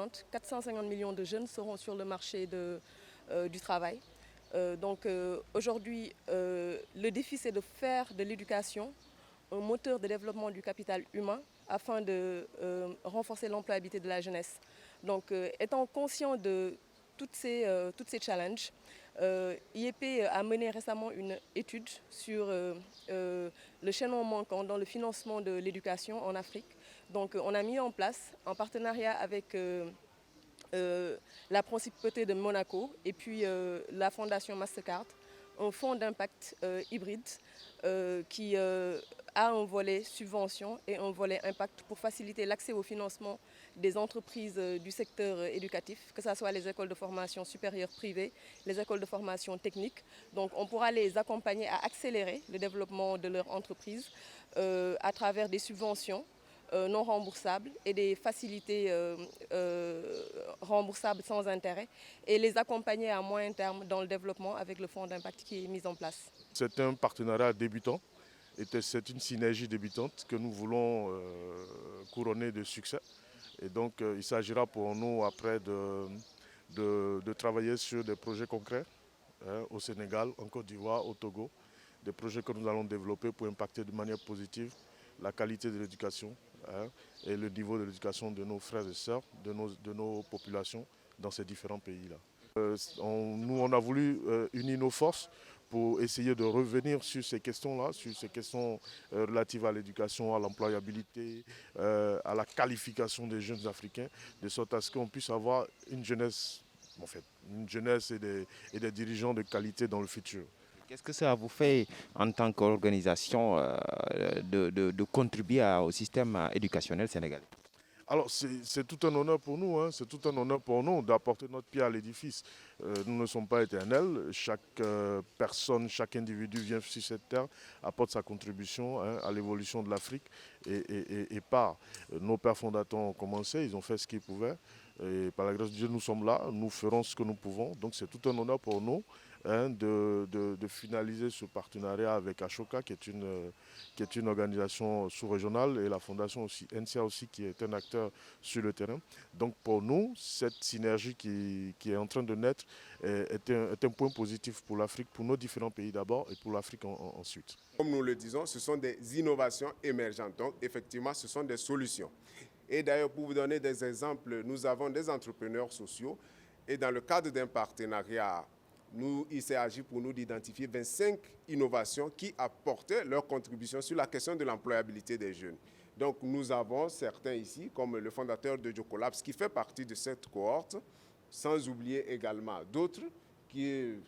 2030, 450 millions de jeunes seront sur le marché du travail. Aujourd'hui, le défi, c'est de faire de l'éducation un moteur de développement du capital humain afin de renforcer l'employabilité de la jeunesse. Donc, étant conscient de toutes ces challenges, IEP a mené récemment une étude sur le chaînon manquant dans le financement de l'éducation en Afrique. Donc, on a mis en place, en partenariat avec la Principauté de Monaco et puis la Fondation Mastercard, un fonds d'impact hybride qui a un volet subvention et un volet impact pour faciliter l'accès au financement des entreprises du secteur éducatif, que ce soit les écoles de formation supérieure privées, les écoles de formation technique. Donc on pourra les accompagner à accélérer le développement de leur entreprise à travers des subventions non remboursables et des facilités remboursables sans intérêt et les accompagner à moyen terme dans le développement avec le fonds d'impact qui est mis en place. C'est un partenariat débutant et c'est une synergie débutante que nous voulons couronner de succès. Et donc il s'agira pour nous après de travailler sur des projets concrets au Sénégal, en Côte d'Ivoire, au Togo, des projets que nous allons développer pour impacter de manière positive la qualité de l'éducation et le niveau de l'éducation de nos frères et sœurs, de nos populations dans ces différents pays-là. Nous, on a voulu unir nos forces pour essayer de revenir sur ces questions-là, sur ces questions relatives à l'éducation, à l'employabilité, à la qualification des jeunes Africains, de sorte à ce qu'on puisse avoir une jeunesse, et des dirigeants de qualité dans le futur. Qu'est-ce que ça vous fait en tant qu'organisation de contribuer au système éducationnel sénégalais? Alors c'est tout un honneur pour nous, c'est tout un honneur pour nous d'apporter notre pierre à l'édifice. Nous ne sommes pas éternels, chaque personne, chaque individu vient sur cette terre, apporte sa contribution à l'évolution de l'Afrique et part. Nos pères fondateurs ont commencé, ils ont fait ce qu'ils pouvaient et par la grâce de Dieu nous sommes là, nous ferons ce que nous pouvons. Donc c'est tout un honneur pour nous de finaliser ce partenariat avec Ashoka qui est une organisation sous-régionale et la fondation aussi, NCA aussi qui est un acteur sur le terrain. Donc pour nous, cette synergie qui est en train de naître est un point positif pour l'Afrique, pour nos différents pays d'abord et pour l'Afrique ensuite. Comme nous le disons, ce sont des innovations émergentes, donc effectivement ce sont des solutions. Et d'ailleurs pour vous donner des exemples, nous avons des entrepreneurs sociaux et dans le cadre d'un partenariat, il s'est agi pour nous d'identifier 25 innovations qui apportaient leur contribution sur la question de l'employabilité des jeunes. Donc nous avons certains ici, comme le fondateur de Jocolabs, qui fait partie de cette cohorte, sans oublier également d'autres,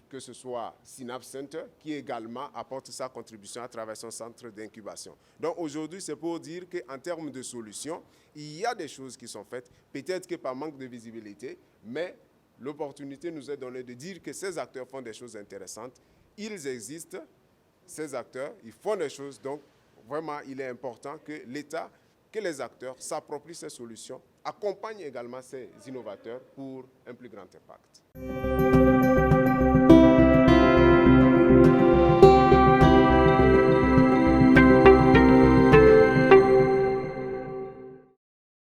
que ce soit Synapse Center, qui également apporte sa contribution à travers son centre d'incubation. Donc aujourd'hui, c'est pour dire qu'en termes de solutions, il y a des choses qui sont faites, peut-être que par manque de visibilité, mais l'opportunité nous est donnée de dire que ces acteurs font des choses intéressantes. Ils existent, ces acteurs, ils font des choses. Donc, vraiment, il est important que l'État, que les acteurs s'approprient ces solutions, accompagnent également ces innovateurs pour un plus grand impact.